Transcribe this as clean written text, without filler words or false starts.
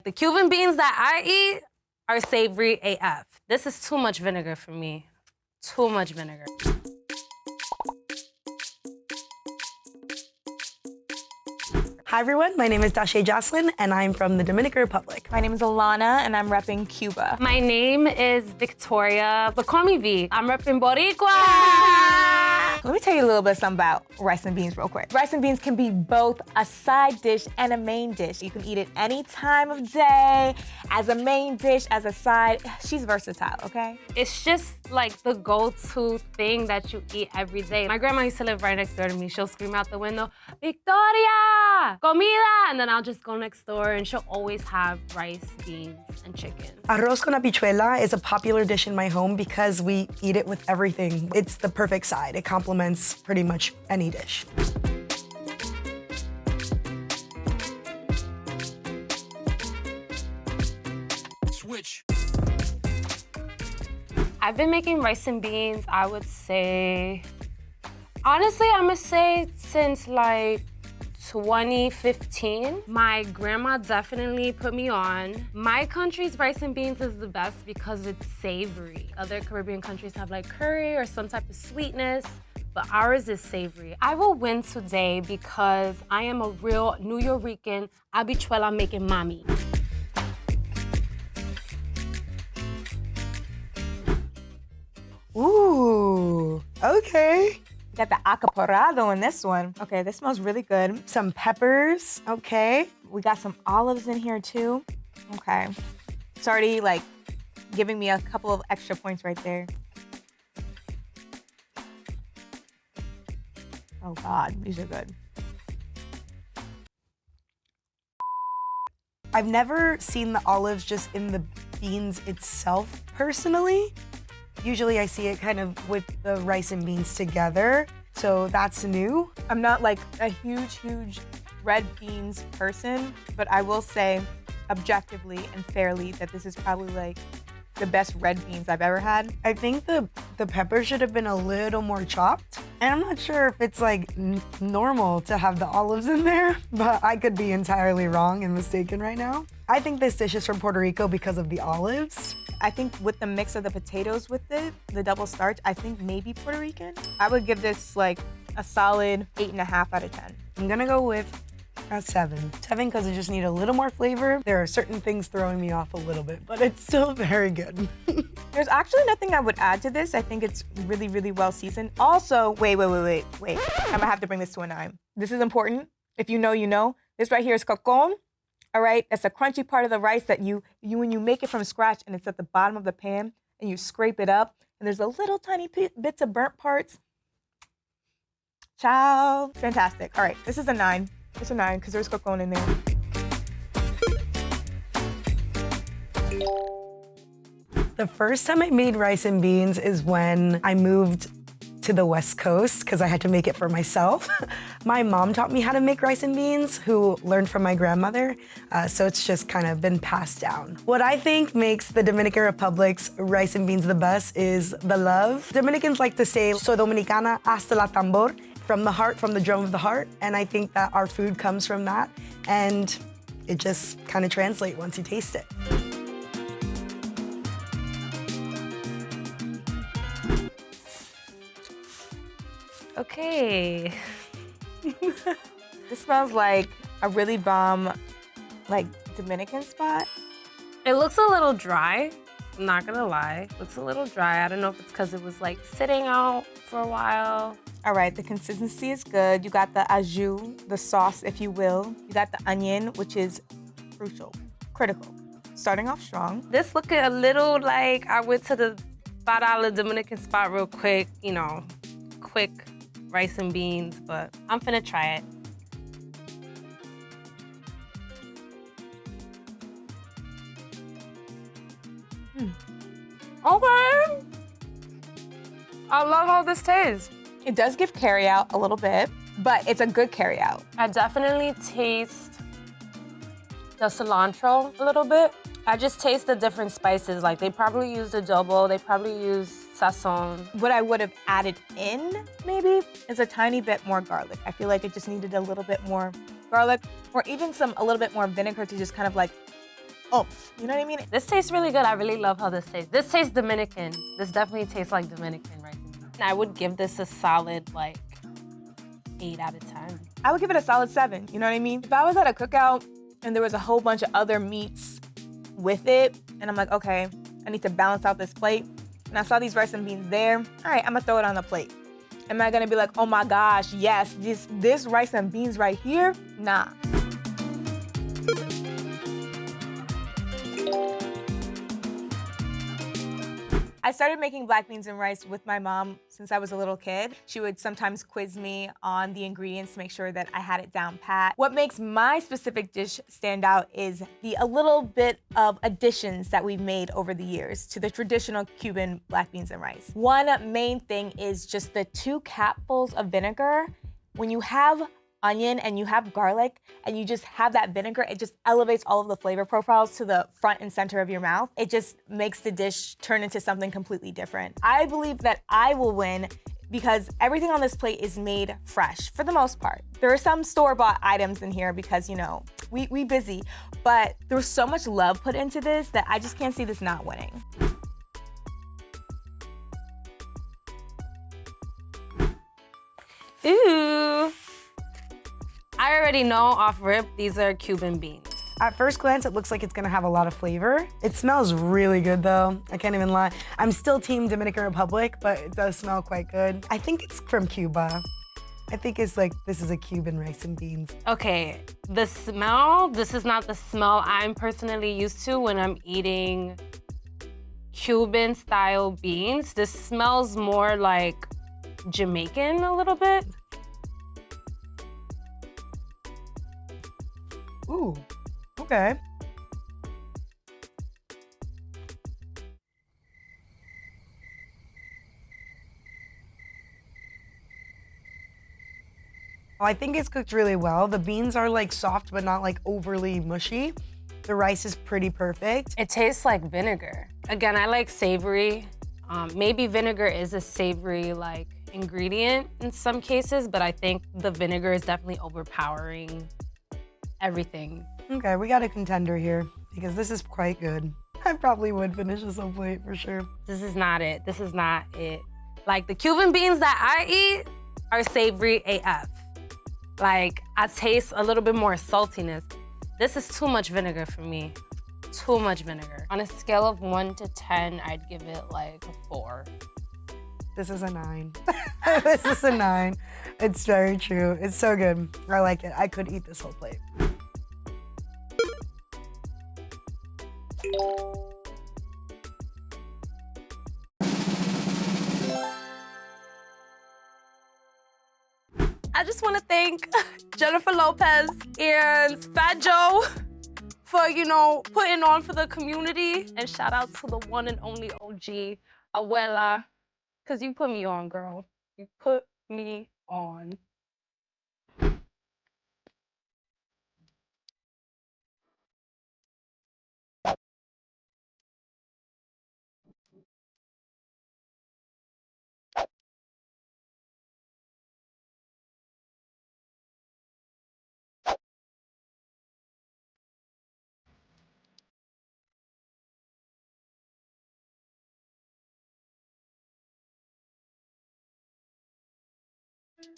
The Cuban beans that I eat are savory AF. This is too much vinegar for me. Too much vinegar. Hi everyone, my name is Dashay Jocelyn and I'm from the Dominican Republic. My name is Alana and I'm repping Cuba. My name is Victoria, but call me V. I'm repping Boricua. Let me tell you a little bit something about rice and beans real quick. Rice and beans can be both a side dish and a main dish. You can eat it any time of day, as a main dish, as a side. She's versatile, okay? It's just like the go-to thing that you eat every day. My grandma used to live right next door to me. She'll scream out the window, Victoria, comida! And then I'll just go next door and she'll always have rice, beans, and chicken. Arroz con habichuela is a popular dish in my home because we eat it with everything. It's the perfect side. It complements pretty much any dish. Switch. I've been making rice and beans, I would say, honestly, I'm gonna say since like 2015. My grandma definitely put me on. My country's rice and beans is the best because it's savory. Other Caribbean countries have like curry or some type of sweetness, but ours is savory. I will win today because I am a real New Yorican habichuela making mommy. Ooh, okay. Got the acaparado in this one. Okay, this smells really good. Some peppers, okay. We got some olives in here too. Okay. It's already like giving me a couple of extra points right there. Oh God, these are good. I've never seen the olives just in the beans itself personally. Usually I see it kind of with the rice and beans together, so that's new. I'm not like a huge red beans person, but I will say objectively and fairly that this is probably like the best red beans I've ever had. I think the pepper should have been a little more chopped, and I'm not sure if it's like normal to have the olives in there, but I could be entirely wrong and mistaken right now. I think this dish is from Puerto Rico because of the olives. I think with the mix of the potatoes with it, the double starch, I think maybe Puerto Rican. I would give this like a solid 8.5 out of 10. I'm gonna go with a 7. 7 because it just need a little more flavor. There are certain things throwing me off a little bit, but it's still very good. There's actually nothing I would add to this. I think it's really well seasoned. Also, wait. I'm gonna have to bring this to a 9. This is important. If you know, you know. This right here is cocón. All right, it's a crunchy part of the rice that when you make it from scratch and it's at the bottom of the pan and you scrape it up and there's a little tiny bits of burnt parts. Ciao, fantastic. All right, this is a 9. It's a 9 because there's cocón in there. The first time I made rice and beans is when I moved to the West Coast because I had to make it for myself. My mom taught me how to make rice and beans, who learned from my grandmother, so it's just kind of been passed down. What I think makes the Dominican Republic's rice and beans the best is the love. Dominicans like to say, soy dominicana hasta la tambor, from the heart, from the drum of the heart, and I think that our food comes from that, and it just kind of translates once you taste it. Okay. This smells like a really bomb, like Dominican spot. It looks a little dry, I'm not gonna lie. It looks a little dry. I don't know if it's because it was like sitting out for a while. All right, the consistency is good. You got the au jus, the sauce, if you will. You got the onion, which is crucial, critical. Starting off strong. This looking a little like I went to the $5 Dominican spot real quick, you know, quick rice and beans, but I'm finna try it. Okay. I love how this tastes. It does give carry out a little bit, but it's a good carry out. I definitely taste the cilantro a little bit. I just taste the different spices. Like they probably used adobo, they probably used sazon. What I would have added in, maybe, is a tiny bit more garlic. I feel like it just needed a little bit more garlic, or even a little bit more vinegar to just kind of like oomph. You know what I mean? This tastes really good. I really love how this tastes. This tastes Dominican. This definitely tastes like Dominican rice and beans. I would give this a solid, like, 8 out of 10. I would give it a solid 7, you know what I mean? If I was at a cookout and there was a whole bunch of other meats with it, and I'm like, okay, I need to balance out this plate, and I saw these rice and beans there, all right, I'm gonna throw it on the plate. Am I gonna be like, oh my gosh, yes, this rice and beans right here? Nah. I started making black beans and rice with my mom since I was a little kid. She would sometimes quiz me on the ingredients to make sure that I had it down pat. What makes my specific dish stand out is a little bit of additions that we've made over the years to the traditional Cuban black beans and rice. One main thing is just the 2 capfuls of vinegar. When you have onion and you have garlic and you just have that vinegar, it just elevates all of the flavor profiles to the front and center of your mouth. It just makes the dish turn into something completely different. I believe that I will win because everything on this plate is made fresh for the most part. There are some store-bought items in here because, you know, we busy, but there was so much love put into this that I just can't see this not winning. Ooh. I already know off rip, these are Cuban beans. At first glance, it looks like it's gonna have a lot of flavor. It smells really good though, I can't even lie. I'm still team Dominican Republic, but it does smell quite good. I think it's from Cuba. I think it's like, this is a Cuban rice and beans. Okay, the smell, this is not the smell I'm personally used to when I'm eating Cuban style beans. This smells more like Jamaican a little bit. Ooh, okay. I think it's cooked really well. The beans are like soft, but not like overly mushy. The rice is pretty perfect. It tastes like vinegar. Again, I like savory. Maybe vinegar is a savory like ingredient in some cases, but I think the vinegar is definitely overpowering everything. Okay, we got a contender here because this is quite good. I probably would finish this whole plate for sure. This is not it. This is not it. Like the Cuban beans that I eat are savory AF. Like I taste a little bit more saltiness. This is too much vinegar for me. Too much vinegar. On a scale of 1 to 10, I'd give it like a 4. This is a 9. This is a 9. It's very true. It's so good. I like it. I could eat this whole plate. I just want to thank Jennifer Lopez and Fat Joe for, you know, putting on for the community. And shout out to the one and only OG, Abuela, because you put me on, girl. You put me on.